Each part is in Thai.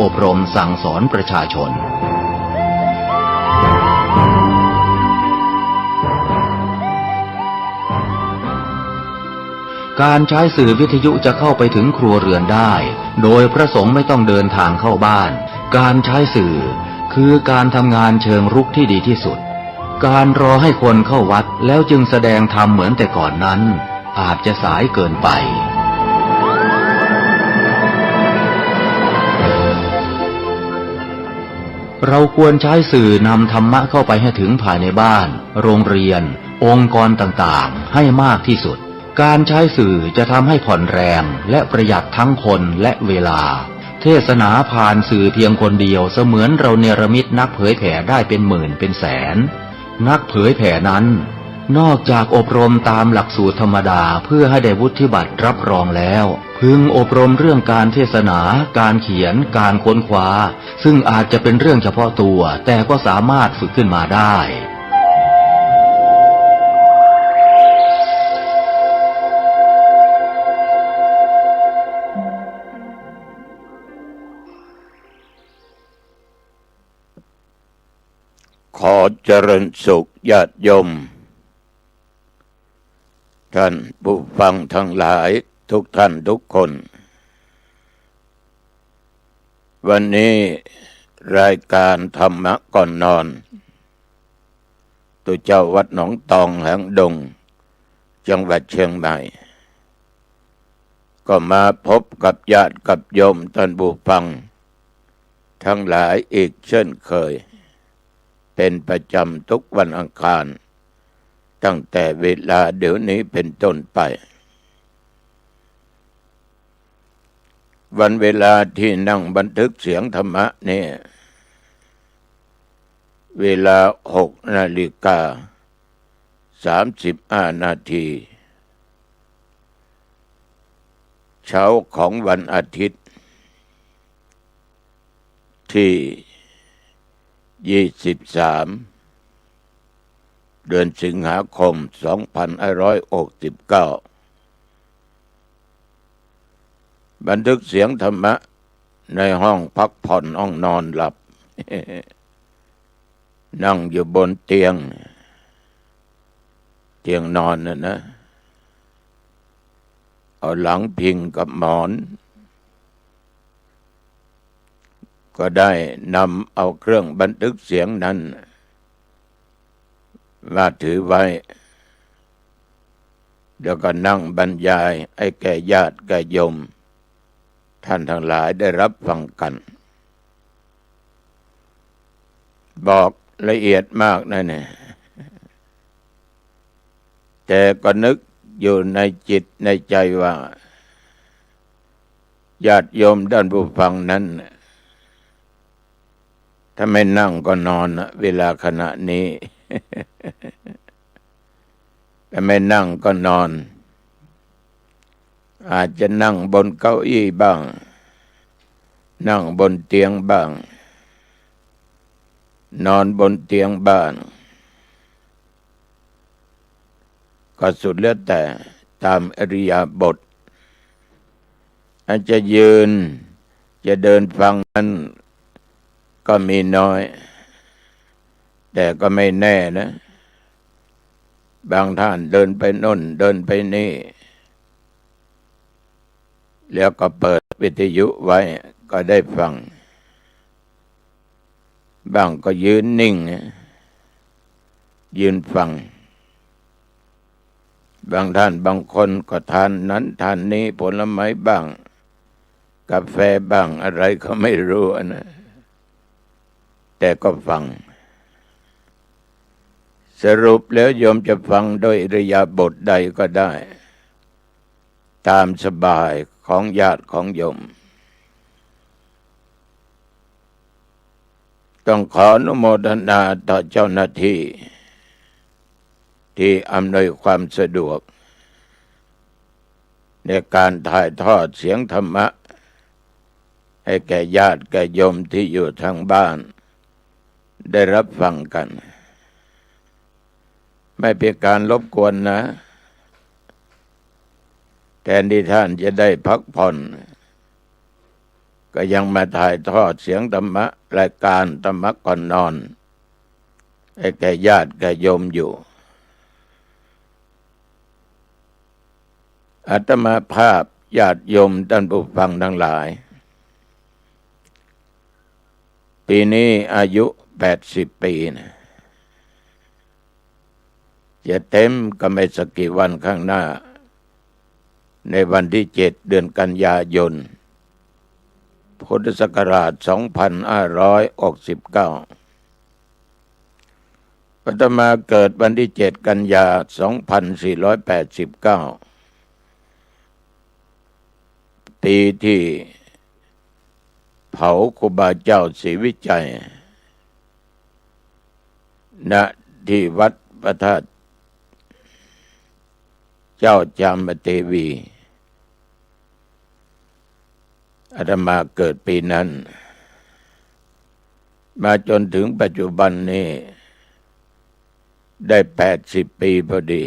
อบรมสั่งสอนประชาชนการใช้สื่อวิทยุจะเข้าไปถึงครัวเรือนได้โดยพระสงฆ์ไม่ต้องเดินทางเข้าบ้านการใช้สื่อคือการทำงานเชิงรุกที่ดีที่สุดการรอให้คนเข้าวัดแล้วจึงแสดงธรรมเหมือนแต่ก่อนนั้นอาจจะสายเกินไปเราควรใช้สื่อนำธรรมะเข้าไปให้ถึงภายในบ้านโรงเรียนองค์กรต่างๆให้มากที่สุดการใช้สื่อจะทำให้ผ่อนแรงและประหยัดทั้งคนและเวลาเทศนาผ่านสื่อเพียงคนเดียวเสมือนเราเนรมิตนักเผยแผ่ได้เป็นหมื่นเป็นแสนนักเผยแผ่นั้นนอกจากอบรมตามหลักสูตรธรรมดาเพื่อให้ได้วุฒิบัตรรับรองแล้วพึงอบรมเรื่องการเทศนาการเขียนการค้นคว้าซึ่งอาจจะเป็นเรื่องเฉพาะตัวแต่ก็สามารถฝึกขึ้นมาได้ขอเจริญสุขญาติโยมท่านผู้ฟังทั้งหลายทุกท่านทุกคนวันนี้รายการธรรมะก่อนนอนตัวเจ้าวัดหนองตองหางดงจังหวัดเชียงใหม่ก็มาพบกับญาติกับโยมท่านผู้ฟังทั้งหลายอีกเช่นเคยเป็นประจำทุกวันอังคารตั้งแต่เวลาเดี๋ยวนี้เป็นต้นไปวันเวลาที่นั่งบันทึกเสียงธรรมะเนี่ยเวลา6:35 นาทีเช้าของวันอาทิตย์ที่23เดือนสิงหาคม2569บันทึกเสียงธรรมะในห้องพักผ่อนห้องนอนหลับ นั่งอยู่บนเตียงนอนนะเอาหลังพิงกับหมอนก็ได้นำเอาเครื่องบันทึกเสียงนั้นมาถือไว้เดี๋ยวก็นั่งบรรยายให้แก่ญาติแก่โยมท่านทั้งหลายได้รับฟังกันบอกละเอียดมากนะเนี่ยแต่ก็นึกอยู่ในจิตในใจว่าญาติโยมด้านผู้ฟังนั้นถ้าไม่นั่งก็นอนเวลาขณะนี้ถ้าไม่นั่งก็นอนอาจจะนั่งบนเก้าอี้บ้างนั่งบนเตียงบ้างนอนบนเตียงบ้างก็สุดแล้วแต่ตามอิริยาบถอาจจะยืนจะเดินฟังนั้นก็มีน้อยแต่ก็ไม่แน่นะบางท่านเดินไปโน่นเดินไปนี่แล้วก็เปิดวิทยุไว้ก็ได้ฟังบางก็ยืนนิ่งยืนฟังบางท่านบางคนก็ทานนั้นทานนี้ผลไม้บ้างกาแฟบ้างอะไรก็ไม่รู้นะแต่ก็ฟังสรุปแล้วโยมจะฟังโดยอิริยาบถใดก็ได้ตามสบายของญาติของโยมต้องขออนุโมทนาต่อเจ้าหน้าที่ที่อำนวยความสะดวกในการถ่ายทอดเสียงธรรมะให้แก่ญาติแก่โยมที่อยู่ทางบ้านได้รับฟังกันไม่เป็นการรบกวนนะแทนที่ท่านจะได้พักผ่อน ก็ยังมาถ่ายทอดเสียงธรรมะรายการธรรมะก่อนนอนให้แก่ญาติแก่โยมอยู่อาตมาภาพญาติโยมท่านผู้ฟังทั้งหลายปีนี้อายุ80 ปีนะจะเต็มก็ไม่สักกี่วันข้างหน้าในวันที่7 เดือนกันยายนพุทธศักราช2569อาตมาเกิดวันที่7 กันยา2489ปีที่เผาครูบาเจ้าศรีวิจัยณที่วัดพระธาตุเจ้าจามเทวีอาตมาเกิดปีนั้นมาจนถึงปัจจุบันนี้ได้80 ปีพอดี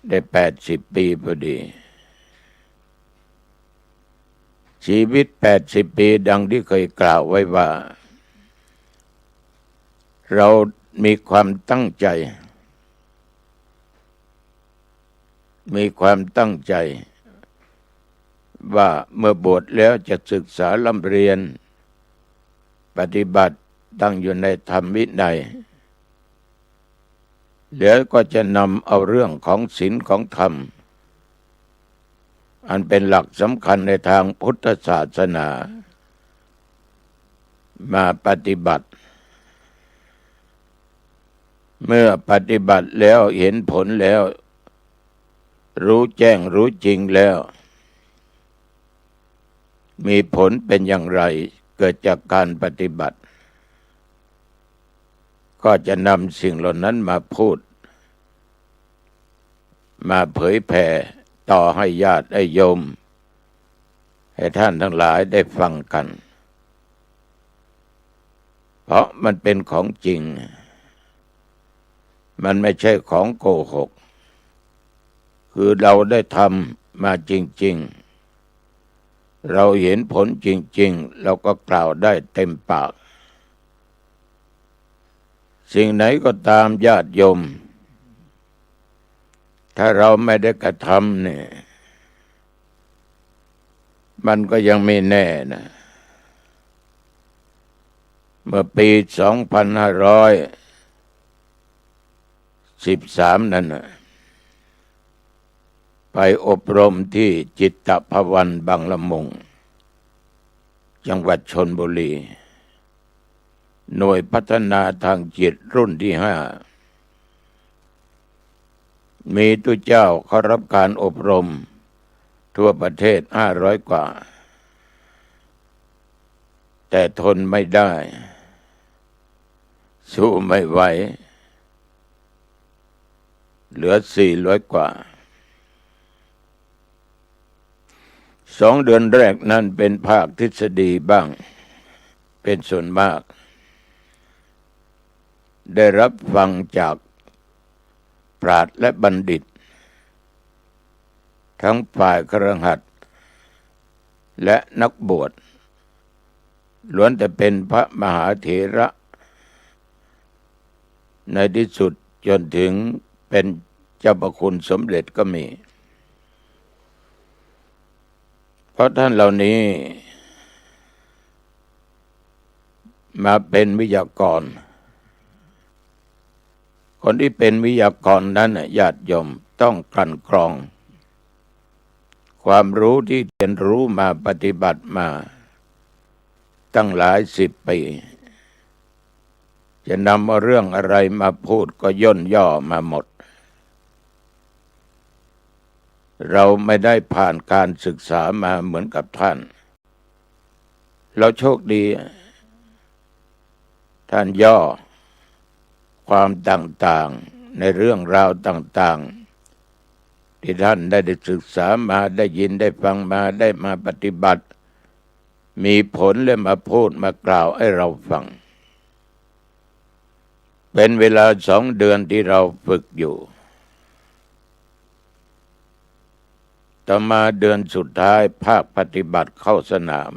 ได้80 ปีพอดีชีวิต80 ปีดังที่เคยกล่าวไว้ว่าเรามีความตั้งใจว่าเมื่อบวชแล้วจะศึกษาร่ำเรียนปฏิบัติตั้งอยู่ในธรรมวินัยแล้วก็จะนำเอาเรื่องของศีลของธรรมอันเป็นหลักสำคัญในทางพุทธศาสนามาปฏิบัติเมื่อปฏิบัติแล้วเห็นผลแล้วรู้แจ้งรู้จริงแล้วมีผลเป็นอย่างไรเกิดจากการปฏิบัติก็จะนำสิ่งเหล่านั้นมาพูดมาเผยแผ่ต่อให้ญาติให้โยมให้ท่านทั้งหลายได้ฟังกันเพราะมันเป็นของจริงมันไม่ใช่ของโกหกคือเราได้ทำมาจริงๆเราเห็นผลจริงๆเราก็กล่าวได้เต็มปากสิ่งไหนก็ตามญาติโยมถ้าเราไม่ได้กระทำเนี่ยมันก็ยังไม่แน่นะเมื่อปี2513นั่นนะไปอบรมที่จิตตภวันบางละมุงจังหวัดชลบุรีหน่วยพัฒนาทางจิตรุ่นที่5มีตุเจ้าเขารับการอบรมทั่วประเทศ500 กว่าแต่ทนไม่ได้สู้ไม่ไหวเหลือ400 กว่า2 เดือนแรกนั้นเป็นภาคทฤษฎีบ้างเป็นส่วนมากได้รับฟังจากปราชญ์และบัณฑิตทั้งฝ่ายคฤหัสถ์และนักบวชล้วนแต่เป็นพระมหาเถระในที่สุดจนถึงเป็นเจ้าประคุณสมเด็จก็มีเพราะท่านเหล่านี้มาเป็นวิทยากรคนที่เป็นวิทยากรนั้นญาติโยมต้องกลั่นกรองความรู้ที่เรียนรู้มาปฏิบัติมาตั้งหลาย10 ปีจะนำเอาเรื่องอะไรมาพูดก็ย่นย่อมาหมดเราไม่ได้ผ่านการศึกษามาเหมือนกับท่านเราโชคดีท่านย่อความต่างๆในเรื่องราวต่างๆที่ท่านได้ศึกษามาได้ยินได้ฟังมาได้มาปฏิบัติมีผลและมาพูดมากล่าวให้เราฟังเป็นเวลา2 เดือนที่เราฝึกอยู่ ต่อมาเดือนสุดท้ายภาคปฏิบัติเข้าสนาม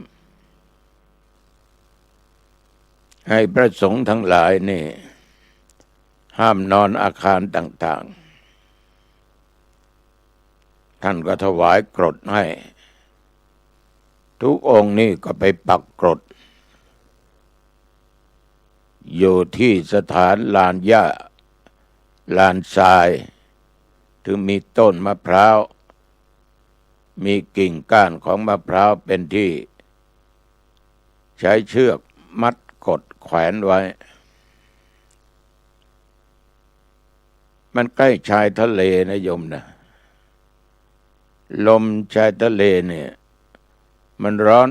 ให้พระสงฆ์ทั้งหลายนี่ห้ามนอนอาคารต่างๆท่านก็ถวายกรดให้ทุกองค์นี่ก็ไปปักกรดอยู่ที่สถานลานหญ้าลานทรายถึงมีต้นมะพร้าวมีกิ่งก้านของมะพร้าวเป็นที่ใช้เชือกมัดกดแขวนไว้มันใกล้ชายทะเลนะโยมนะลมชายทะเลเนี่ยมันร้อน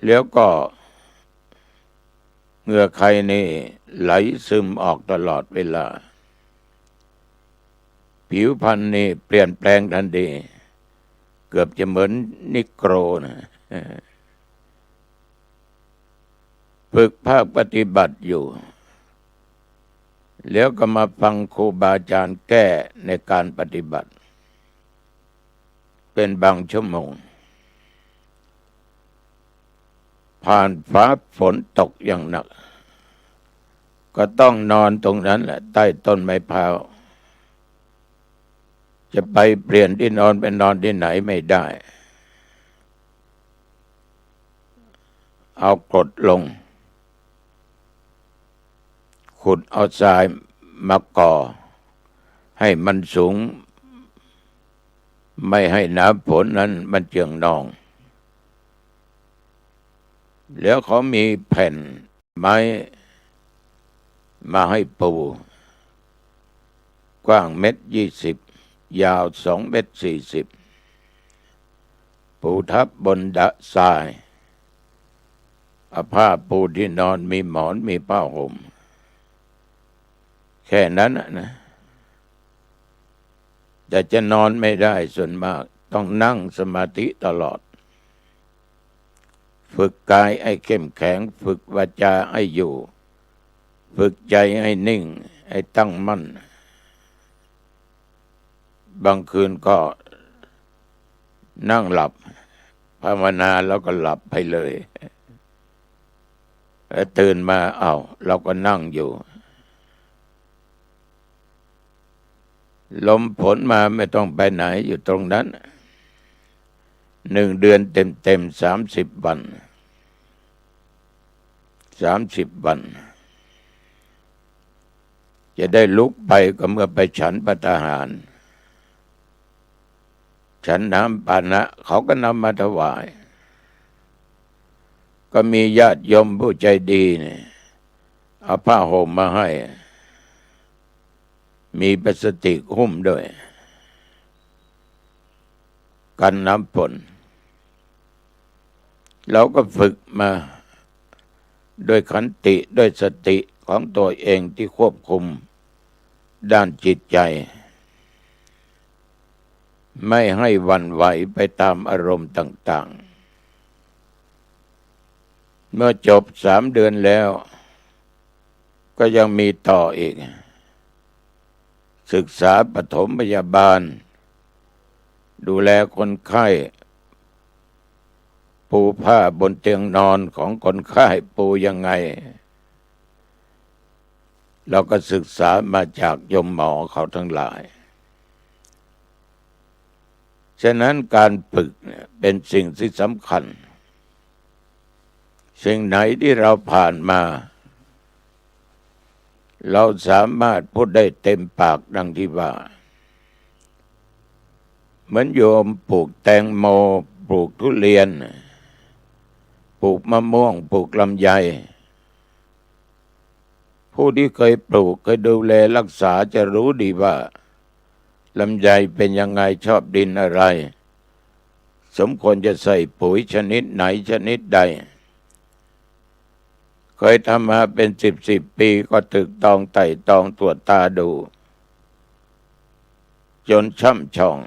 แล้วก็เหงื่อใครนี่ไหลซึมออกตลอดเวลาผิวพรรณนี่เปลี่ยนแปลงทันทีเกือบจะเหมือนนิโกรนะฝึกภาคปฏิบัติอยู่แล้วก็มาฟังครูบาอาจารย์แก้ในการปฏิบัติเป็นบางชั่วโมงผ่านฟ้าฝนตกอย่างหนักก็ต้องนอนตรงนั้นแหละใต้ต้นไม้พร้าวจะไปเปลี่ยนที่นอนไปนอนที่ไหนไม่ได้เอากรดลงขุดเอาทรายมาก่อให้มันสูงไม่ให้น้ำฝนนั้นมันเจืองนองแล้วเขามีแผ่นไม้มาให้ปูกว้าง1.20 เมตรยาว2.40 เมตรปูทับบนทรายเอาผ้าปูที่นอนมีหมอนมีผ้าห่มแค่นั้นนะแต่จะนอนไม่ได้ส่วนมากต้องนั่งสมาธิตลอดฝึกกายให้เข้มแข็งฝึกวาจาให้อยู่ฝึกใจให้นิ่งให้ตั้งมั่นบางคืนก็นั่งหลับภาวนาแล้วก็หลับไปเลยแล้วตื่นมาเราก็นั่งอยู่ลมฝนมาไม่ต้องไปไหนอยู่ตรงนั้น1 เดือนเต็ม30 วัน30 วันจะได้ลุกไปก็เมื่อไปฉันภัตตาหารฉันน้ำปานะเขาก็นำมาถวายก็มีญาติโยมผู้ใจดีเนี่ยเอาผ้าห่มมาให้มีพลาสติกหุ้มด้วยกันน้ำฝนเราก็ฝึกมาด้วยขันติด้วยสติของตัวเองที่ควบคุมด้านจิตใจไม่ให้หวั่นไหวไปตามอารมณ์ต่างๆเมื่อจบ3 เดือนแล้วก็ยังมีต่ออีกศึกษาปฐมพยาบาลดูแลคนไข้ปูผ้าบนเตียงนอนของคนไข้ปูยังไงเราก็ศึกษามาจากยมหมอเขาทั้งหลายฉะนั้นการฝึกเป็นสิ่งที่สำคัญสิ่งไหนที่เราผ่านมาเราสามารถพูดได้เต็มปากดังที่ว่าเหมือนโยมปลูกแตงโมปลูกทุเรียนปลูกมะม่วงปลูกลำไยผู้ที่เคยปลูกเคยดูแลรักษาจะรู้ดีว่าลำไยเป็นยังไงชอบดินอะไรสมควรจะใส่ปุ๋ยชนิดไหนชนิดใดเคยทำมาเป็น10 ปีก็ตึกตองไต่ตองตรวจตาดูจนช่ำชอง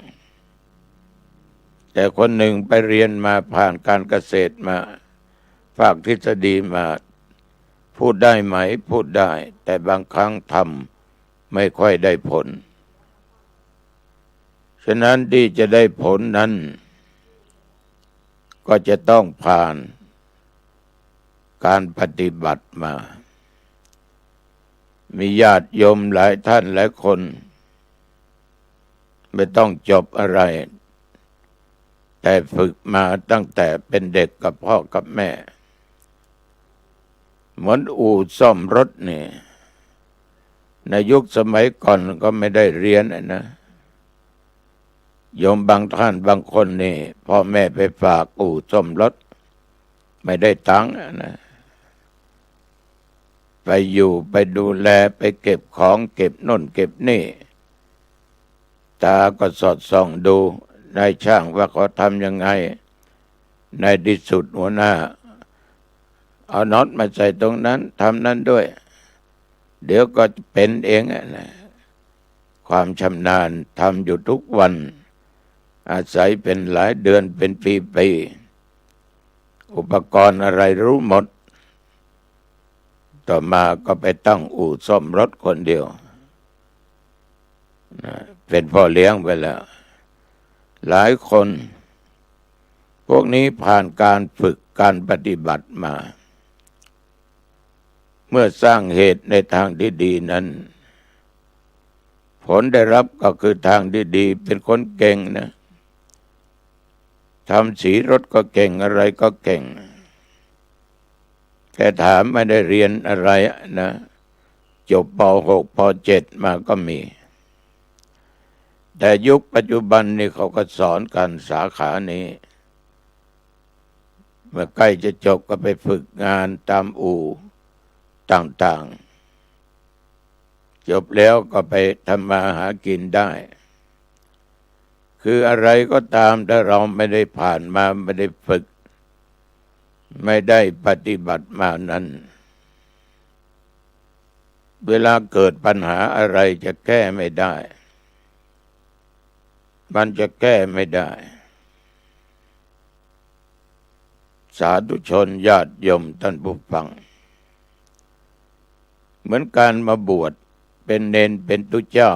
แต่คนหนึ่งไปเรียนมาผ่านการเกษตรมาฝากทฤษฎีมาพูดได้ไหมพูดได้แต่บางครั้งทำไม่ค่อยได้ผล ฉะนั้นที่จะได้ผลนั้นก็จะต้องผ่านการปฏิบัติมามีญาติโยมหลายท่านหลายคนไม่ต้องจบอะไรแต่ฝึกมาตั้งแต่เป็นเด็กกับพ่อกับแม่เหมือนอู่ซ่อมรถนี่ในยุคสมัยก่อนก็ไม่ได้เรียนนะโยมบางท่านบางคนนี่พ่อแม่ไปฝากอู่ซ่อมรถไม่ได้ตังค์นะไปอยู่ไปดูแลไปเก็บของเก็บโน่นเก็บนี่ตาก็สอดส่องดูนายช่างว่าเขาทำยังไงในที่สุดหัวหน้าเอาน็อตมาใส่ตรงนั้นทำนั้นด้วยเดี๋ยวก็เป็นเองนะความชำนาญทำอยู่ทุกวันอาศัยเป็นหลายเดือนเป็นปีๆอุปกรณ์อะไรรู้หมดต่อมาก็ไปตั้งอู่ซ่อมรถคนเดียวเป็นพ่อเลี้ยงไปแล้วหลายคนพวกนี้ผ่านการฝึกการปฏิบัติมาเมื่อสร้างเหตุในทางที่ดีนั้นผลได้รับก็คือทางที่ดีเป็นคนเก่งนะทำสีรถก็เก่งอะไรก็เก่งแค่ถามไม่ได้เรียนอะไรนะจบป .6 ป .7 มาก็มีแต่ยุคปัจจุบันนี่เขาก็สอนกันสาขานี้เมื่อใกล้จะจบก็ไปฝึกงานตามอู่ต่างๆจบแล้วก็ไปทำมาหากินได้คืออะไรก็ตามถ้าเราไม่ได้ผ่านมาไม่ได้ฝึกไม่ได้ปฏิบัติมานั้นเวลาเกิดปัญหาอะไรจะแก้ไม่ได้มันจะแก้ไม่ได้สาธุชนญาติโยมท่านผู้ฟังเหมือนการมาบวชเป็นเณรเป็นตุเจ้า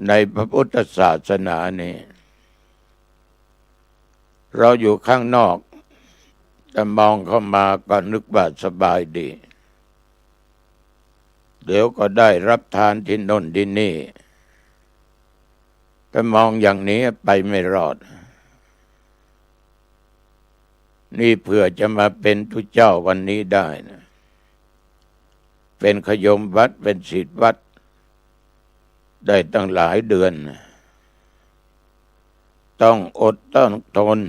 ในพระพุทธศาสนานี่เราอยู่ข้างนอกแต่มองเข้ามาก็นึกว่าสบายดีเดี๋ยวก็ได้รับทานที่โน่นที่นี่แต่มองอย่างนี้ไปไม่รอดนี่เพื่อจะมาเป็นตุเจ้าวันนี้ได้นะเป็นขยมวัดเป็นศิษย์วัดได้ตั้งหลายเดือนต้องอดต้องทน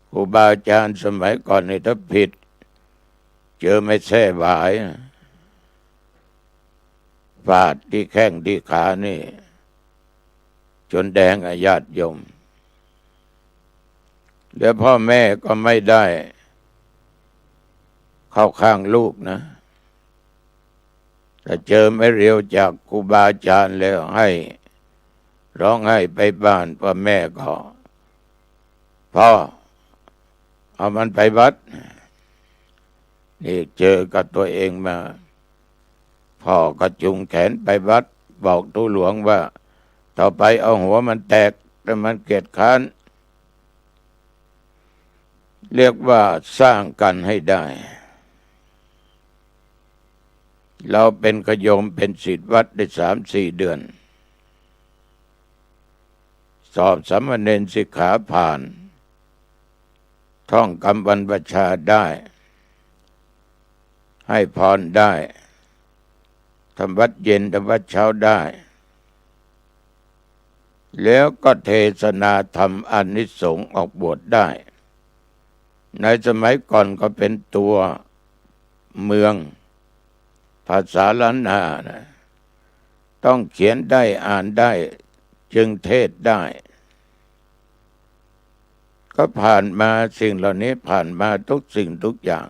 ครูบาอาจารย์สมัยก่อนนี่ถ้าผิดเจอไม่แช่หวายฟาดที่แข้งที่ขานี่จนแดงญาติโยมแล้วพ่อแม่ก็ไม่ได้เข้าข้างลูกนะถ้าเจอไม่เร็วจากครูบาอาจารย์แล้วให้ร้องไห้ไปบ้านพ่อแม่ก็พ่อเอามันไปวัดนี่เจอกับตัวเองมาพ่อก็จุงแขนไปวัดบอกทูหลวงว่าต่อไปเอาหัวมันแตกแต่มันเกียจค้านเรียกว่าสร้างกันให้ได้เราเป็นขยมเป็นศิษย์วัดได้3-4 เดือนสอบสามเณรสิกขาผ่านท่องกำบรรพชาได้ให้พรได้ทำวัดเย็นทำวัดเช้าได้แล้วก็เทศนาธรรมอานิสงส์ออกบวชได้ในสมัยก่อนก็เป็นตัวเมืองภาษาล้านนานะต้องเขียนได้อ่านได้จึงเทศได้ก็ผ่านมาสิ่งเหล่านี้ผ่านมาทุกสิ่งทุกอย่าง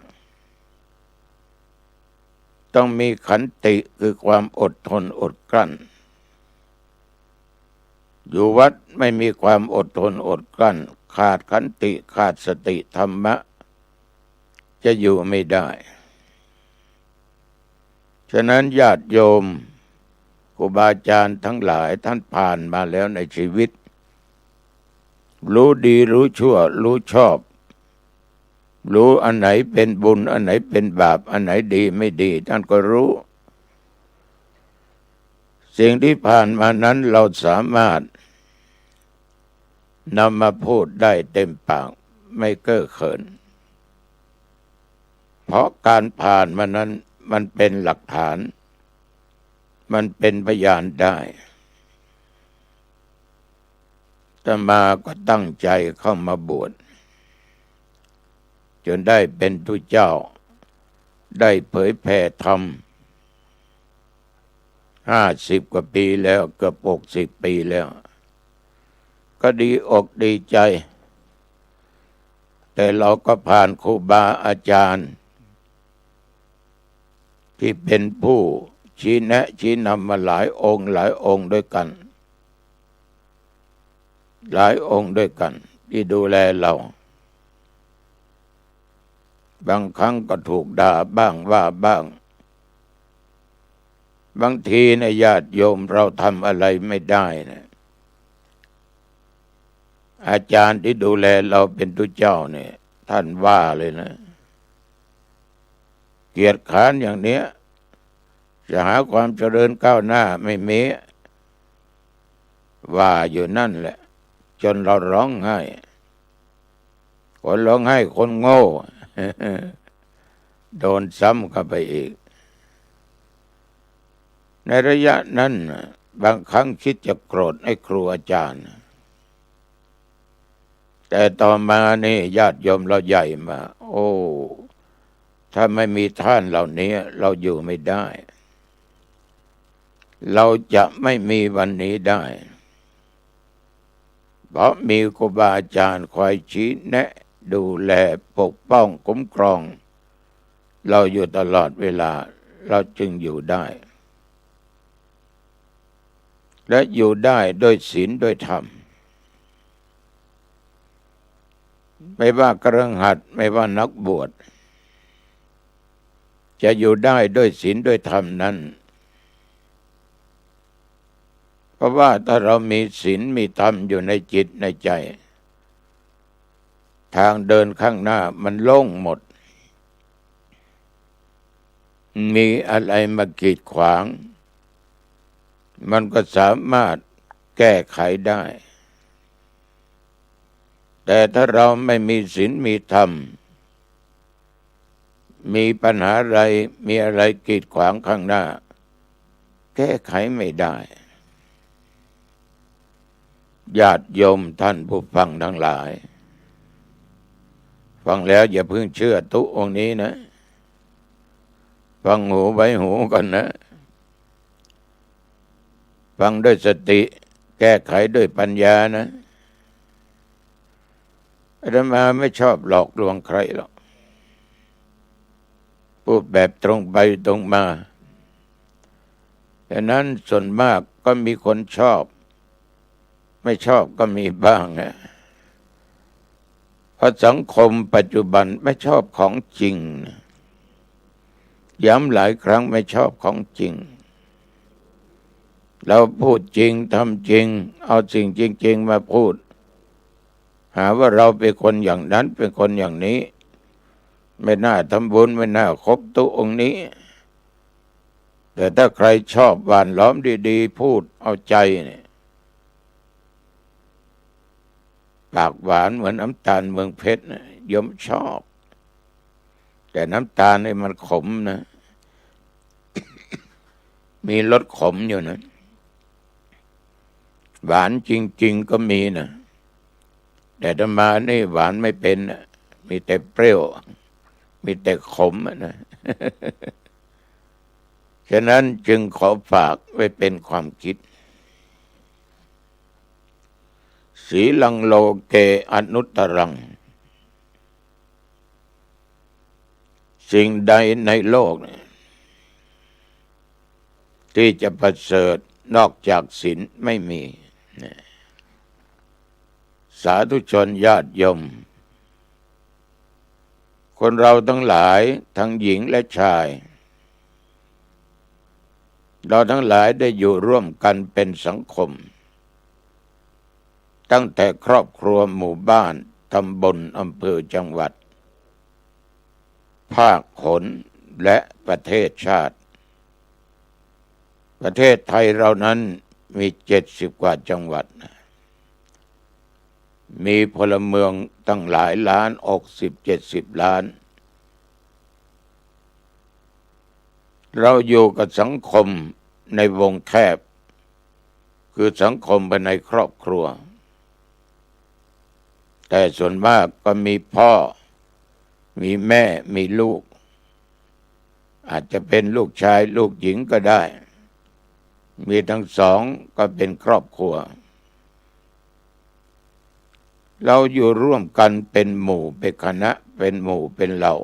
ต้องมีขันติคือความอดทนอดกลั้นอยู่วัดไม่มีความอดทนอดกลั้นขาดขันติขาดสติธรรมะจะอยู่ไม่ได้ฉะนั้นญาติโยม ครูบาอาจารย์ทั้งหลายท่านผ่านมาแล้วในชีวิตรู้ดีรู้ชั่วรู้ชอบรู้อันไหนเป็นบุญอันไหนเป็นบาปอันไหนดีไม่ดีท่านก็รู้สิ่งที่ผ่านมานั้นเราสามารถนำมาพูดได้เต็มปากไม่เก้อเขินเพราะการผ่านมานั้นมันเป็นหลักฐานมันเป็นพยานได้อาตมาก็ตั้งใจเข้ามาบวชจนได้เป็นทุเจ้าได้เผยแผ่ธรรม50 กว่าปีแล้วเกือบ60 ปีแล้วก็ดีอกดีใจแต่เราก็ผ่านครูบาอาจารย์ที่เป็นผู้ชี้แนะชี้นำมาหลายองค์ด้วยกันหลายองค์ด้วยกันที่ดูแลเราบางครั้งก็ถูกด่าบ้างว่าบ้างบางทีนะญาติโยมเราทำอะไรไม่ได้นะอาจารย์ที่ดูแลเราเป็นตุเจ้าเนี่ยท่านว่าเลยนะเกียรติค้านอย่างเนี้ยจะหาความเจริญก้าวหน้าไม่มีว่าอยู่นั่นแหละจนเราร้องไห้คนร้องไห้คนโง่ โดนซ้ำเข้าไปอีกในระยะนั้นบางครั้งคิดจะโกรธให้ครูอาจารย์แต่ต่อมานี่ญาติโยมเราใหญ่มาโอ้ถ้าไม่มีท่านเหล่านี้เราอยู่ไม่ได้เราจะไม่มีวันนี้ได้เพราะมีครูบาอาจารย์คอยชี้แนะดูแลปกป้องคุ้มครองเราอยู่ตลอดเวลาเราจึงอยู่ได้และอยู่ได้ด้วยศีลด้วยธรรมไม่ว่ากฤหัสถ์ไม่ว่านักบวชจะอยู่ได้ด้วยศีลด้วยธรรมนั้นเพราะว่าถ้าเรามีศีลมีธรรมอยู่ในจิตในใจทางเดินข้างหน้ามันโล่งหมดมีอะไรมากีดขวางมันก็สามารถแก้ไขได้แต่ถ้าเราไม่มีศีลมีธรรมมีปัญหาอะไรมีอะไรกีดขวางข้างหน้าแก้ไขไม่ได้ญาติโยมท่านผู้ฟังทั้งหลายฟังแล้วอย่าเพิ่งเชื่อทุกองค์นี้นะฟังหูไว้หูก่อนนะฟังด้วยสติแก้ไขด้วยปัญญานะอาตมาไม่ชอบหลอกลวงใครหรอกพูดแบบตรงไปตรงมาแต่นั้นส่วนมากก็มีคนชอบไม่ชอบก็มีบ้างนะเพราะสังคมปัจจุบันไม่ชอบของจริงย้ำหลายครั้งไม่ชอบของจริงเราพูดจริงทำจริงเอาสิ่งจริงๆมาพูดหาว่าเราเป็นคนอย่างนั้นเป็นคนอย่างนี้ไม่น่าทำบุญไม่น่าคบตุองค์นี้แต่ถ้าใครชอบหวานล้อมดีๆพูดเอาใจเนี่ยปากหวานเหมือนน้ำตาลเมืองเพชรนะยมชอบแต่น้ำตาลนี่มันขมนะ มีรสขมอยู่นะหวานจริงๆก็มีนะแต่อาตมานี่หวานไม่เป็นนะมีแต่เปรี้ยวมีแต่ขมนะ ฉะนั้นจึงขอฝากไว้เป็นความคิดสีลังโลเกอนุตตรังสิ่งใดในโลกที่จะประเสริฐนอกจากศีลไม่มีสาธุชนญาติโยมคนเราทั้งหลายทั้งหญิงและชาย เราทั้งหลายได้อยู่ร่วมกันเป็นสังคมตั้งแต่ครอบครัวหมู่บ้านตำบลอำเภอจังหวัดภาคหนและประเทศชาติประเทศไทยเรานั้นมี70 กว่าจังหวัดมีพลเมืองตั้งหลายล้าน60-70 ล้านเราอยู่กับสังคมในวงแคบคือสังคมภายในครอบครัวแต่ส่วนมากก็มีพ่อมีแม่มีลูกอาจจะเป็นลูกชายลูกหญิงก็ได้มีทั้งสองก็เป็นครอบครัวเราอยู่ร่วมกันเป็นหมู่เป็นคณะเป็นหมู่เป็นเหล่า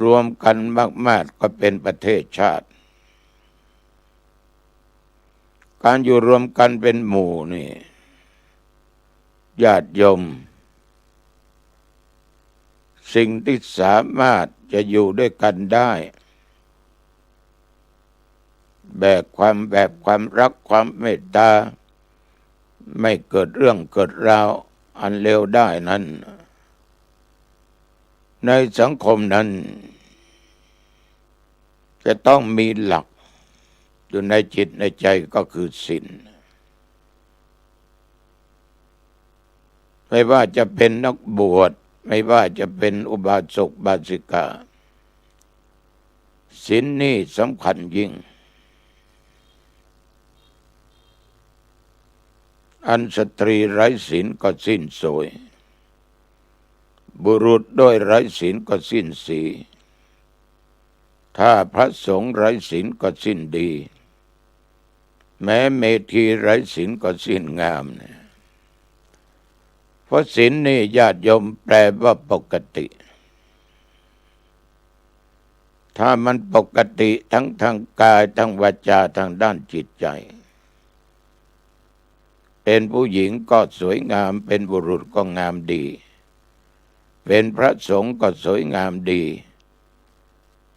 รวมกันมากๆก็เป็นประเทศชาติการอยู่รวมกันเป็นหมู่นี่ญาติโยมสิ่งที่สามารถจะอยู่ด้วยกันได้แบบความรักความเมตตาไม่เกิดเรื่องเกิดราวอันเลวได้นั้นในสังคมนั้นจะต้องมีหลักอยู่ในจิตในใจก็คือศีลไม่ว่าจะเป็นนักบวชไม่ว่าจะเป็นอุบาสกบาสิกาศีลนี่สำคัญยิ่งอันสตรีไร้ศีลก็สิ้นสวยบุรุษด้วยไร้ศีลก็สิ้นสีถ้าพระสงฆ์ไร้ศีลก็สิ้นดีแม้เมธีไร้ศีลก็สิ้นงามนะเพราะศีลนี่ญาติโยมแปลว่าปกติถ้ามันปกติทั้งทางกายทั้งวาจาทางด้านจิตใจเป็นผู้หญิงก็สวยงามเป็นบุรุษก็งามดีเป็นพระสงฆ์ก็สวยงามดี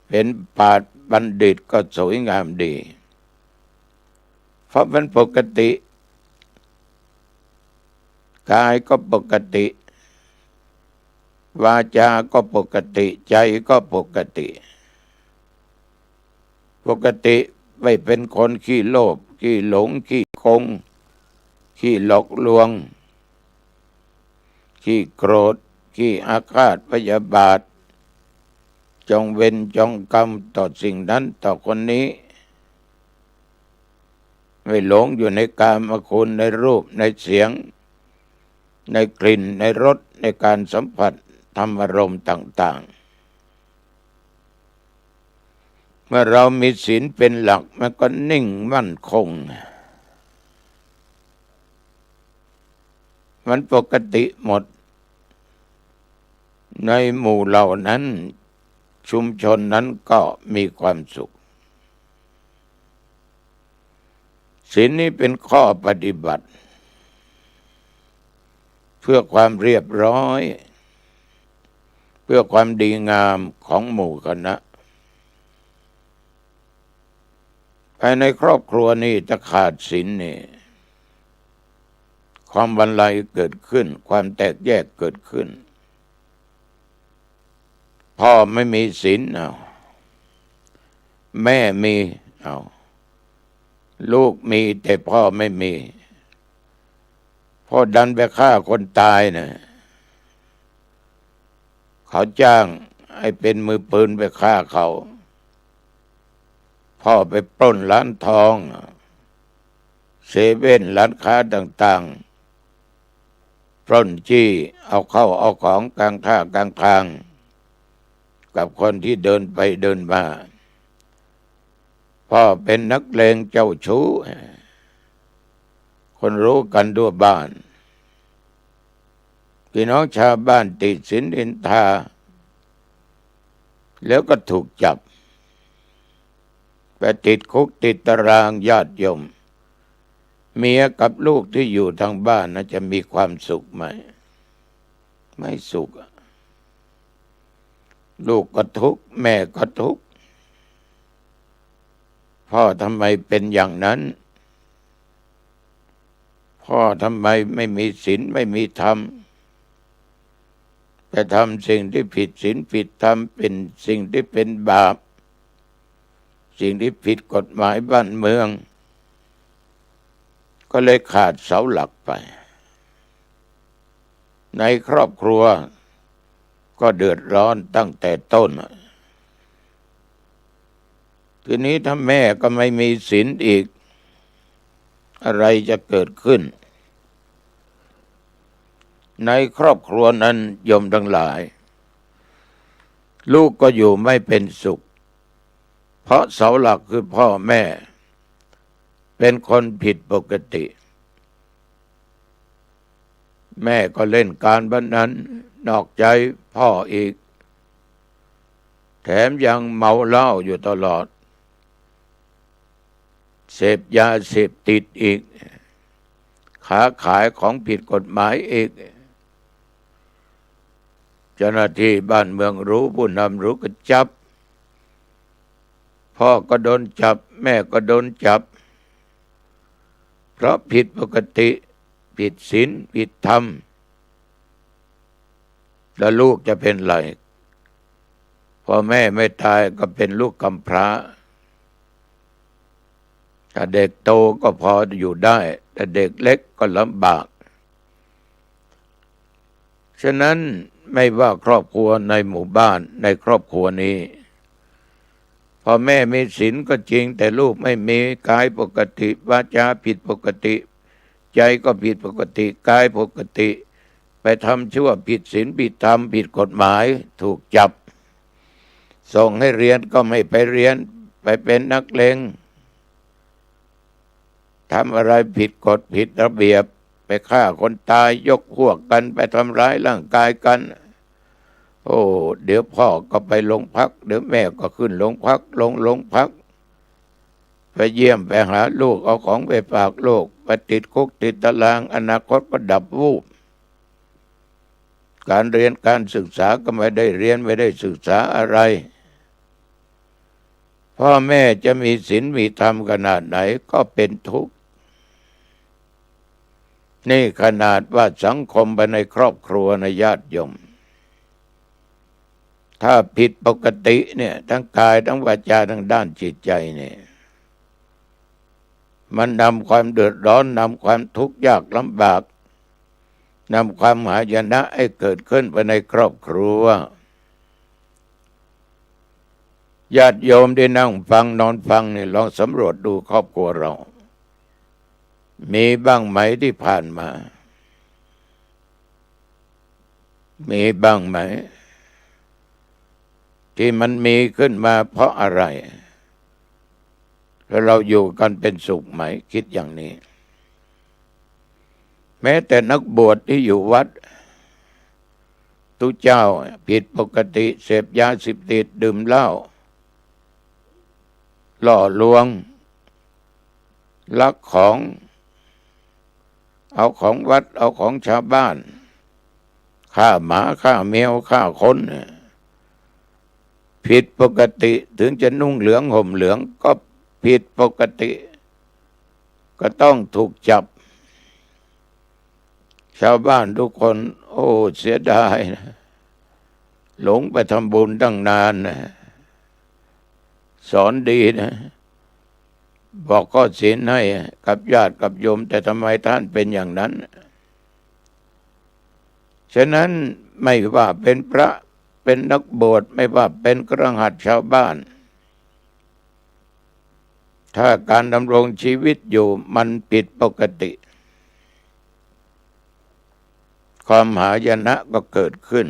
เป็นปราชญ์บัณฑิตก็สวยงามดีเพราะมันปกติกายก็ปกติวาจาก็ปกติใจก็ปกติไม่เป็นคนขี้โลภขี้หลงขี้โกงขี้หลอกลวงขี้โกรธขี้อาฆาตพยาบาทจองเวรจองกรรมต่อสิ่งนั้นต่อคนนี้ไม่หลงอยู่ในกามคุณในรูปในเสียงในกลิ่นในรสในการสัมผัสธรรมารมณ์ต่างๆเมื่อเรามีศีลเป็นหลักมันก็นิ่งมั่นคงมันปกติหมดในหมู่เหล่านั้นชุมชนนั้นก็มีความสุขศีลนี้เป็นข้อปฏิบัติเพื่อความเรียบร้อยเพื่อความดีงามของหมู่คณะภายในครอบครัวนี้จะขาดศีลนี่ความบันไลเกิดขึ้นความแตกแยกเกิดขึ้นพ่อไม่มีศีลเอาแม่มีเอาลูกมีแต่พ่อไม่มีพ่อดันไปฆ่าคนตายนะเขาจ้างให้เป็นมือปืนไปฆ่าเขาพ่อไปปล้นร้านทองเซเว่นร้านค้าต่างๆปล้นจี้เอาเข้าเอาของกลางท่ากลางทางกับคนที่เดินไปเดินมาพ่อเป็นนักเลงเจ้าชู้คนรู้กันทั่วบ้านพี่น้องชาวบ้านติดสินนินทาแล้วก็ถูกจับไปติดคุกติดตารางญาติโยมเมียกับลูกที่อยู่ทางบ้านน่ะจะมีความสุขไหมไม่สุขลูกก็ทุกข์แม่ก็ทุกข์ พ่อทำไมเป็นอย่างนั้นพ่อทำไมไม่มีศีลไม่มีธรรมแต่ทำสิ่งที่ผิดศีลผิดธรรมเป็นสิ่งที่เป็นบาปสิ่งที่ผิดกฎหมายบ้านเมืองก็เลยขาดเสาหลักไปในครอบครัวก็เดือดร้อนตั้งแต่ต้นทีนี้ถ้าแม่ก็ไม่มีศีลอีกอะไรจะเกิดขึ้นในครอบครัวนั้นโยมทั้งหลายลูกก็อยู่ไม่เป็นสุขเพราะเสาหลักคือพ่อแม่เป็นคนผิดปกติแม่ก็เล่นการพนันนอกใจพ่ออีกแถมยังเมาเหล้าอยู่ตลอดเสพยาเสพติดอีกค้าขายของผิดกฎหมายอีกเจ้าหน้าที่บ้านเมืองรู้ผู้นำรู้ก็จับพ่อก็โดนจับแม่ก็โดนจับเพราะผิดปกติผิดศีลผิดธรรมแล้วลูกจะเป็นไรพอแม่ไม่ตายก็เป็นลูกกำพร้าถ้าเด็กโตก็พออยู่ได้แต่เด็กเล็กก็ลำบากฉะนั้นไม่ว่าครอบครัวในหมู่บ้านในครอบครัวนี้พอแม่มีศีลก็จริงแต่ลูกไม่มีกายปกติวาจาผิดปกติใจก็ผิดปกติกายปกติไปทำชั่วผิดศีลผิดธรรมผิดกฎหมายถูกจับส่งให้เรียนก็ไม่ไปเรียนไปเป็นนักเลงทำอะไรผิดกฎผิดระเบียบไปฆ่าคนตายยกพวกกันไปทำร้ายร่างกายกันโอ้เดี๋ยวพ่อก็ไปโรงพักเดี๋ยวแม่ก็ขึ้นโรงพักลงโรงพักไปเยี่ยมไปหาลูกเอาของไปฝากลูกไปติดคุกติดตารางอนาคตก็ดับวูบการเรียนการศึกษาก็ไม่ได้เรียนไม่ได้ศึกษาอะไรพ่อแม่จะมีศีลมีธรรมขนาดไหนก็เป็นทุกข์นี่ขนาดว่าสังคมภายในครอบครัวในญาติโยมถ้าผิดปกติเนี่ยทั้งกายทั้งวาจาทั้งด้านจิตใจเนี่ยมันนำความเดือดร้อนนำความทุกข์ยากลำบากนำความหายนะให้เกิดขึ้นภายในครอบครัวญาติโยมได้นั่งฟังนอนฟังนี่ลองสำรวจดูครอบครัวเรามีบ้างไหมที่ผ่านมามีบ้างไหมที่มันมีขึ้นมาเพราะอะไรแล้วเราอยู่กันเป็นสุขไหมคิดอย่างนี้แม้แต่นักบวชที่อยู่วัดทุกเจ้าผิดปกติเสพยาเสพติดดื่มเหล้าล่อลวงลักของเอาของวัดเอาของชาวบ้านฆ่าหมาฆ่าแมวฆ่าคนผิดปกติถึงจะนุ่งเหลืองห่มเหลืองก็ผิดปกติก็ต้องถูกจับชาวบ้านทุกคนโอ้เสียดายนะหลงไปทำบุญตั้งนานนะสอนดีนะบอกข้อศีลให้กับญาติกับโยมแต่ทำไมท่านเป็นอย่างนั้นฉะนั้นไม่ว่าเป็นพระเป็นนักบวชไม่ว่าเป็นคฤหัสถ์ชาวบ้านถ้าการดำรงชีวิตอยู่มันผิดปกติความหายนะก็เกิดขึ้น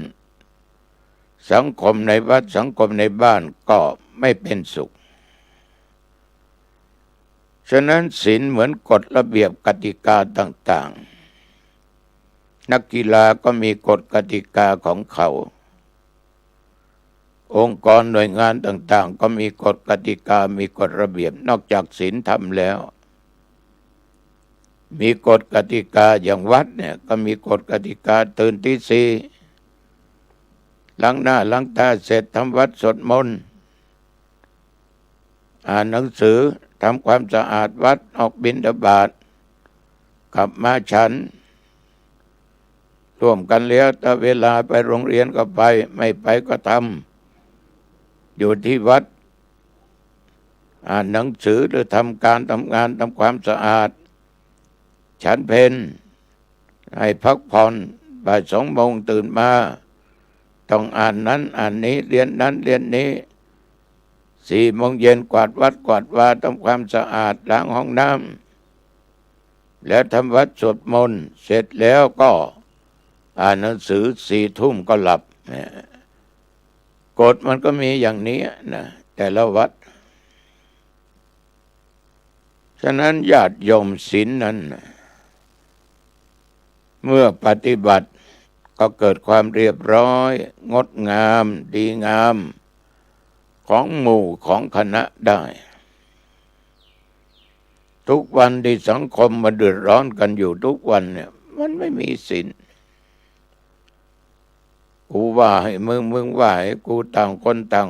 สังคมในวัดสังคมในบ้านก็ไม่เป็นสุขฉะนั้นศีลเหมือนกฎระเบียบกติกาต่างๆนักกีฬาก็มีกฎกติกาของเขาองค์กรหน่วยงานต่างๆก็มีกฎกติกามีกฎระเบียบนอกจากศีลธรรมแล้วมีกฎกติกาอย่างวัดเนี่ยก็มีกฎกติกาตื่นตี 4ล้างหน้าล้างตาเสร็จทำวัดสวดมนต์อ่านหนังสือ ทำความสะอาดวัดออกบิณฑบาตกลับมาฉันร่วมกันแล้วแต่เวลาไปโรงเรียนก็ไปไม่ไปก็ทำอยู่ที่วัดอ่านหนังสือหรือทำการทำงานทำความสะอาดฉันเพลให้พักผ่อนบ่าย2 โมงตื่นมาต้องอ่านนั้นอ่านนี้เรียนนั้นเรียนนี้4 โมงเย็นกวาดวัดกวาดวาทำความสะอาดล้างห้องน้ำแล้วทำวัดสวดมนต์เสร็จแล้วก็อ่านหนังสือ4 ทุ่มก็หลับกฎมันก็มีอย่างนี้นะแต่ละวัดฉะนั้นญาติโยมศีลนั้นเมื่อปฏิบัติก็เกิดความเรียบร้อยงดงามดีงามของหมู่ของคณะได้ทุกวันที่สังคมมาเดือดร้อนกันอยู่ทุกวันเนี่ยมันไม่มีศีลกูว่าให้มึงว่าให้กูต่างคนต่าง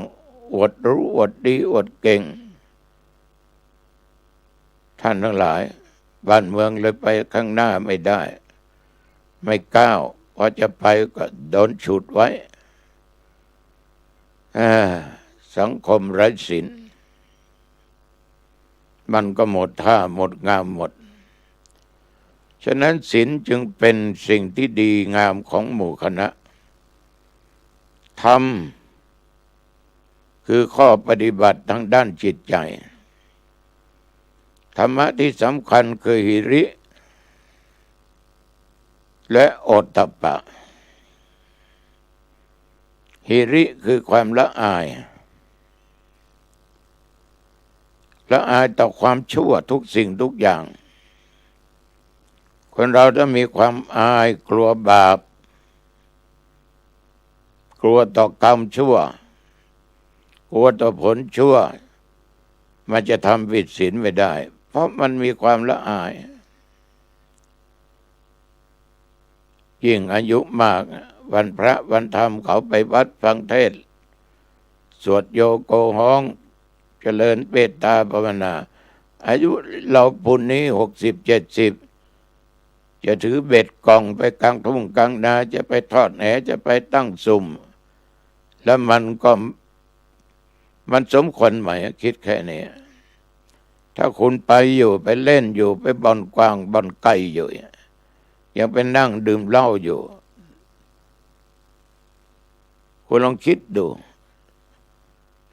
อวดรู้อวดดีอวดเก่งท่านทั้งหลายบ้านเมืองเลยไปข้างหน้าไม่ได้ไม่ก้าวพอจะไปก็โดนฉุดไว้สังคมไร้ศีลมันก็หมดท่าหมดงามหมดฉะนั้นศีลจึงเป็นสิ่งที่ดีงามของหมู่คณะธรรมคือข้อปฏิบัติทางด้านจิตใจธรรมะที่สำคัญคือหิริและโอตตัปปะหิริคือความละอายต่อความชั่วทุกสิ่งทุกอย่างคนเราถ้ามีความอายกลัวบาปกลัวต่อกรรมชั่วกลัวต่อผลชั่วมันจะทำผิดศีลไม่ได้เพราะมันมีความละอายยิ่งอายุมากวันพระวันธรรมเขาไปวัดฟังเทศน์สวดโยโกฮ้องเจริญเมตตาภาวนาอายุเราปุณนี้60-70จะถือเบ็ดกองไปกลางทุ่งกลางนาจะไปทอดแหจะไปตั้งสุ่มแล้วมันสมควรไหมคิดแค่นี้ถ้าคุณไปอยู่ไปเล่นอยู่ไปบ่อนกวางบ่อนไก่อยู่ยังไปนั่งดื่มเหล้าอยู่คุณลองคิดดู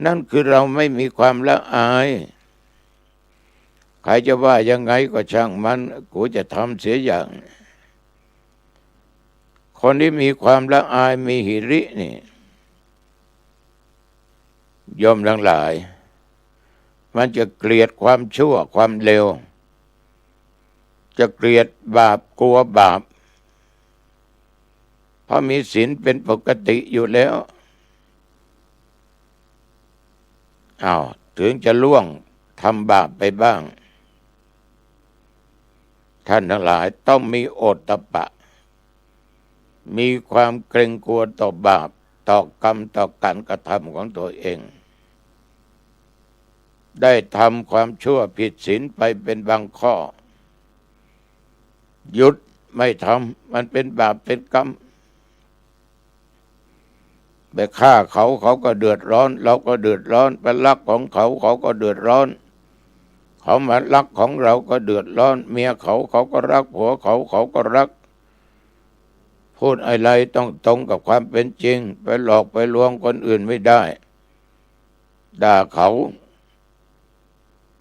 นั่นคือเราไม่มีความละอายใครจะว่ายังไงก็ช่างมันกูจะทำเสียอย่างคนที่มีความละอายมีหิรินี่ยอมทั้งหลายมันจะเกลียดความชั่วความเลวจะเกลียดบาปกลัวบาปเพราะมีศีลเป็นปกติอยู่แล้วถึงจะล่วงทำบาปไปบ้างท่านทั้งหลายต้องมีโอตตัปปะมีความเกรงกลัวต่อบาปต่อกรรมต่อการกระทำของตัวเองได้ทำความชั่วผิดศีลไปเป็นบางข้อหยุดไม่ทำมันเป็นบาปเป็นกรรมไปฆ่าเขาก็เดือดร้อนเราก็เดือดร้อนไปลักของเขาก็เดือดร้อนเขามาลักของเราก็เดือดร้อนเมียเขาก็รักผัวเขาก็รักพูดอะไรต้องตรงกับความเป็นจริงไปหลอกไปลวงคนอื่นไม่ได้ด่าเขา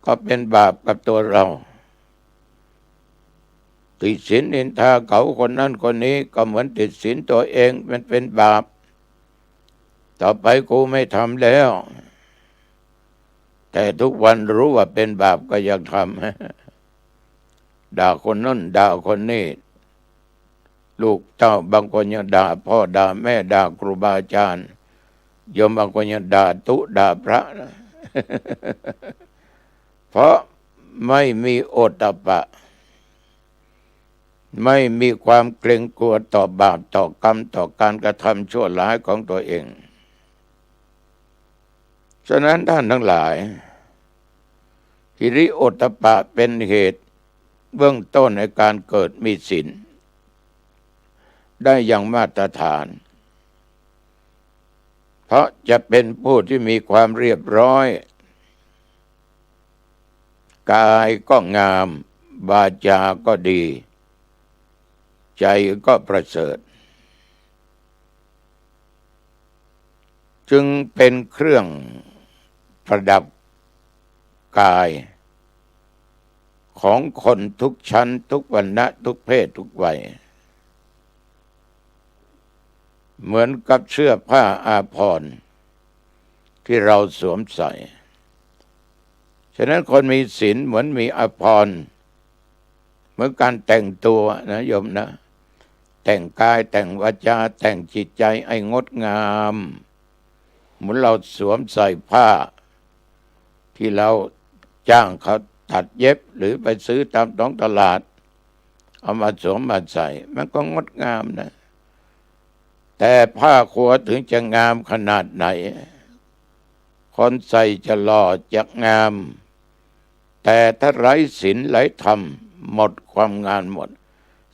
ก็เป็นบาปกับตัวเราติดศีลนินทาเขาคนนั้นคนนี้ก็เหมือนติดศีลตัวเองมันเป็นบาปต่อไปกูไม่ทำแล้วแต่ทุกวันรู้ว่าเป็นบาปก็ยังทำด่าคนนั้นด่าคนนี้ลูกเต้าบางคนยังด่าพ่อด่าแม่ด่าครูบาอาจารย์โยมบางคนยังด่าตุด่าพระเพราะไม่มีโอตตัปปะไม่มีความเกรงกลัวต่อบาปต่อกรรมต่อการกระทำชั่วร้ายของตัวเองฉะนั้นท่านทั้งหลาย หิริโอตตัปปะเป็นเหตุเบื้องต้นในการเกิดมีศีลได้อย่างมาตรฐานเพราะจะเป็นผู้ที่มีความเรียบร้อยกายก็งามวาจาก็ดีใจก็ประเสริฐจึงเป็นเครื่องประดับกายของคนทุกชั้นทุกวรรณะทุกเพศทุกวัยเหมือนกับเสื้อผ้าอาภรณ์ที่เราสวมใส่ฉะนั้นคนมีศีลเหมือนมีอาภรณ์เหมือนการแต่งตัวนะโยมนะแต่งกายแต่งวาจาแต่งจิตใจให้งดงามเหมือนเราสวมใส่ผ้าที่เราจ้างเขาตัดเย็บหรือไปซื้อตามท้องตลาดเอามาสวมมาใส่มันก็งดงามนะแต่ผ้าครัวถึงจะงามขนาดไหนคนใส่จะหล่อจะงามแต่ถ้าไร้ศีลไร้ธรรมหมดความงามหมด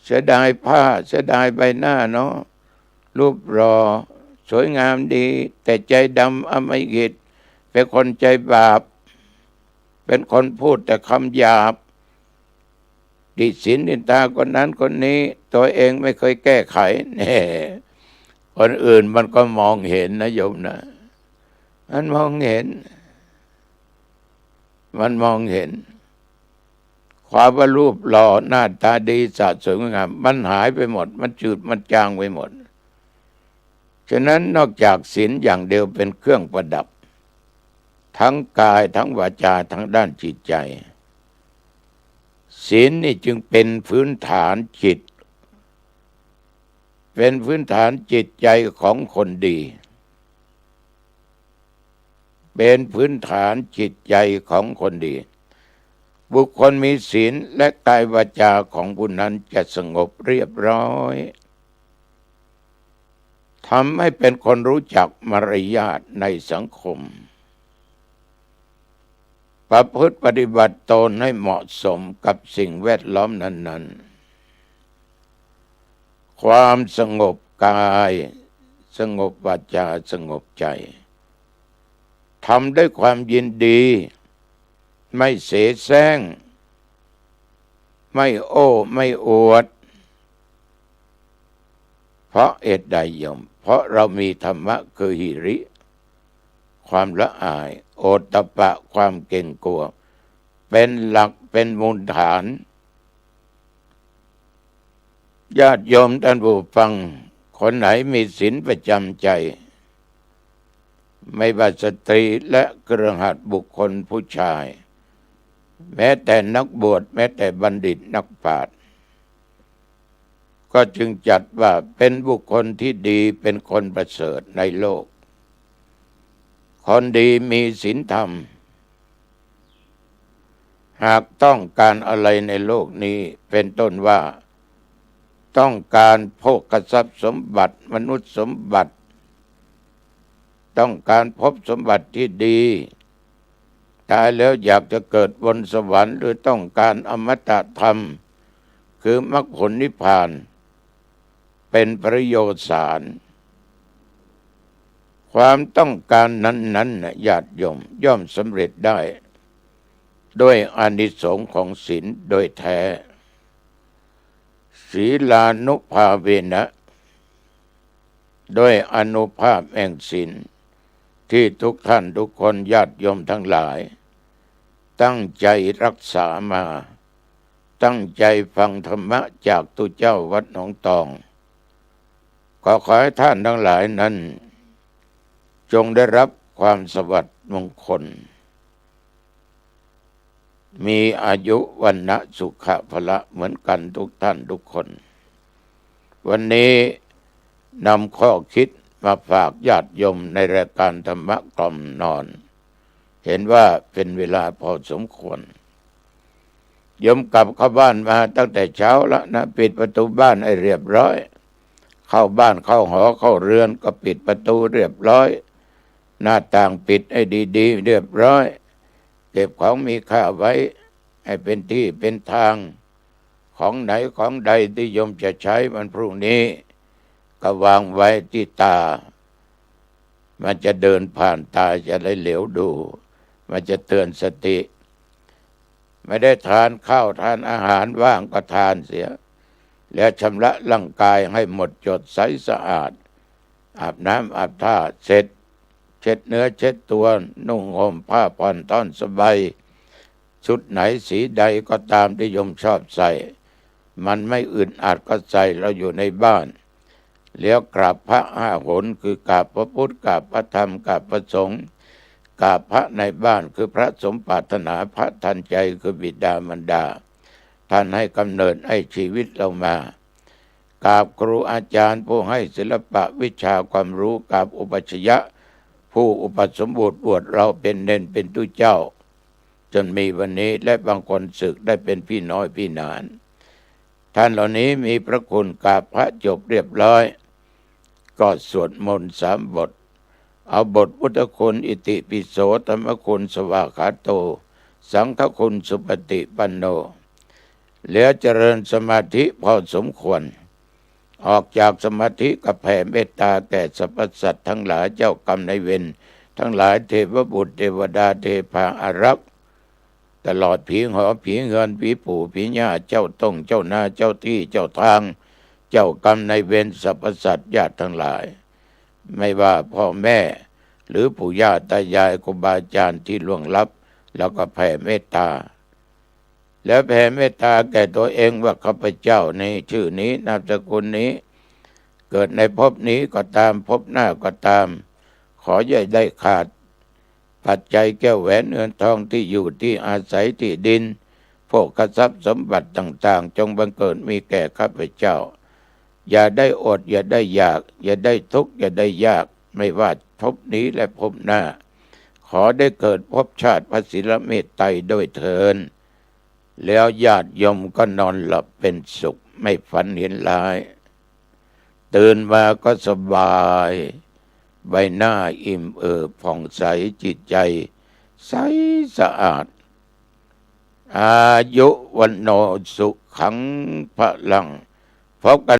เสียดายผ้าเสียดายใบหน้าเนาะรูปรอสวยงามดีแต่ใจดำอำมหิตเป็นคนใจบาปเป็นคนพูดแต่คำหยาบดิฉินดินทาคนนั้นคนนี้ตัวเองไม่เคยแก้ไขเนี่ยคนอื่นมันก็มองเห็นนะโยมนะมันมองเห็นความว่ารูปหล่อหน้าตาดีสะสวยงามมันหายไปหมดมันจืดมันจางไปหมดฉะนั้นนอกจากศีลอย่างเดียวเป็นเครื่องประดับทั้งกายทั้งวาจาทั้งด้านจิตใจศีลนี่จึงเป็นพื้นฐานจิตเป็นพื้นฐานจิตใจของคนดีเป็นพื้นฐานจิตใจของคนดีบุคคลมีศีลและกายวาจาของผู้นั้นจะสงบเรียบร้อยทำให้เป็นคนรู้จักมารยาทในสังคมประพฤติปฏิบัติตนให้เหมาะสมกับสิ่งแวดล้อมนั้นๆความสงบกายสงบวาจาสงบใจทำด้วยความยินดีไม่เสแสร้งไม่โอ้ไม่อวดเพราะเหตุใดโยมเพราะเรามีธรรมะคือหิริความละอายโอตตัปปะความเกรงกลัวเป็นหลักเป็นมูลฐานญาติโยมท่านผู้ฟังคนไหนมีศีลประจำใจไม่ว่าสตรีและเครือขัดบุคคลผู้ชายแม้แต่นักบวชแม้แต่บัณฑิตนักปราชญ์ก็จึงจัดว่าเป็นบุคคลที่ดีเป็นคนประเสริฐในโลกคนดีมีศีลธรรมหากต้องการอะไรในโลกนี้เป็นต้นว่าต้องการโภคทรัพย์สมบัติมนุษย์สมบัติต้องการพบสมบัติที่ดีตายแล้วอยากจะเกิดบนสวรรค์หรือต้องการอมตะธรรมคือมรรคผลนิพพานเป็นประโยชน์สารความต้องการนั้นๆญาติโยมย่อมสำเร็จได้ด้วยอานิสงส์ของศีลโดยแท้ศีลานุภาเวนะด้วยอานุภาพแห่งศีลที่ทุกท่านทุกคนญาติโยมทั้งหลายตั้งใจรักษามาตั้งใจฟังธรรมะจากตุเจ้าวัดหนองตองก็ขอให้ท่านทั้งหลายนั้นจงได้รับความสวัสดิ์มงคลมีอายุวันนะสุขะพละเหมือนกันทุกท่านทุกคนวันนี้นำข้อคิดมาฝากญาติโยมในรายการธรรมะกล่อมนอนเห็นว่าเป็นเวลาพอสมควรโยมกลับเข้าบ้านมาตั้งแต่เช้าแล้วนะปิดประตูบ้านให้เรียบร้อยเข้าบ้านเข้าหอเข้าเรือนก็ปิดประตูเรียบร้อยหน้าต่างปิดให้ดีๆเรียบร้อย เก็บของมีค่าไว้ให้เป็นที่เป็นทางของไหนของใดที่โยมจะใช้วันพรุ่งนี้ก็วางไว้ที่ตามันจะเดินผ่านตาจะได้เหลียวดูมันจะเตือนสติไม่ได้ทานข้าวทานอาหารว่างก็ทานเสียแล้วชำระร่างกายให้หมดจดใสสะอาดอาบน้ำอาบท่าเสร็จเช็ดเนื้อเช็ดตัวนุ่งห่มผ้าผ่อนท่อนสบายชุดไหนสีใดก็ตามที่โยมชอบใส่มันไม่อึดอัดก็ใส่เราอยู่ในบ้านแล้วกราบพระ5 หนคือกราบพระพุทธกราบพระธรรมกราบพระสงฆ์กราบพระในบ้านคือพระสมปรารถนาพระทันใจคือบิดามารดาท่านให้กำเนิดให้ชีวิตเรามากราบครูอาจารย์ผู้ให้ศิลปะวิชาความรู้กราบอุปัชฌะยะผู้อุปสมบทบวชเราเป็นเนนเป็นตุเจ้าจนมีวันนี้และบางคนศึกได้เป็นพี่น้อยพี่นานท่านเหล่านี้มีพระคุณกราบพระจบเรียบร้อยก็สวดมนต์3 บทเอาบทพุทธคุณอิติปิโสธรรมคุณสวากขาโตสังฆคุณสุปฏิปันโนแล้วเจริญสมาธิพอสมควรออกจากสมาธิก็แผ่เมตตาแก่สรรพสัตว์ทั้งหลายเจ้ากรรมนายเวรทั้งหลายเทพบุตรเทวดาเทพาอารักษ์ตลอดผีหอผีเงินผีปู่ผีย่าเจ้าต้งเจ้านาเจ้าที่เจ้าทางเจ้ากรรมนายเวรสรรพสัตว์ญาติทั้งหลายไม่ว่าพ่อแม่หรือปู่ย่าตายายครูบาอาจารย์ที่ล่วงลับแล้วก็แผ่เมตตาแล้วแผ่เมตตาแก่ตัวเองว่าข้าพเจ้าในชื่อนี้นามสกุลนี้เกิดในภพนี้ก็ตามภพหน้าก็ตามขออย่าได้ขาดปัจจัยแก้วแหวนเงินทองที่อยู่ที่อาศัยที่ดินโภคทรัพย์สมบัติต่างๆจงบังเกิดมีแก่ข้าพเจ้าอย่าได้อดอย่าได้อยากอย่าได้ทุกข์อย่าได้ยากไม่ว่าภพนี้และภพหน้าขอได้เกิดภพชาติพระศิลเมตไตรด้วยเถิดแล้วญาติโยมก็นอนหลับเป็นสุขไม่ฝันเห็นร้ายตื่นมาก็สบายใบหน้าอิ่มเอิบผ่องใสจิตใจใสสะอาดอายุวันโนสุขังพลังพบกัน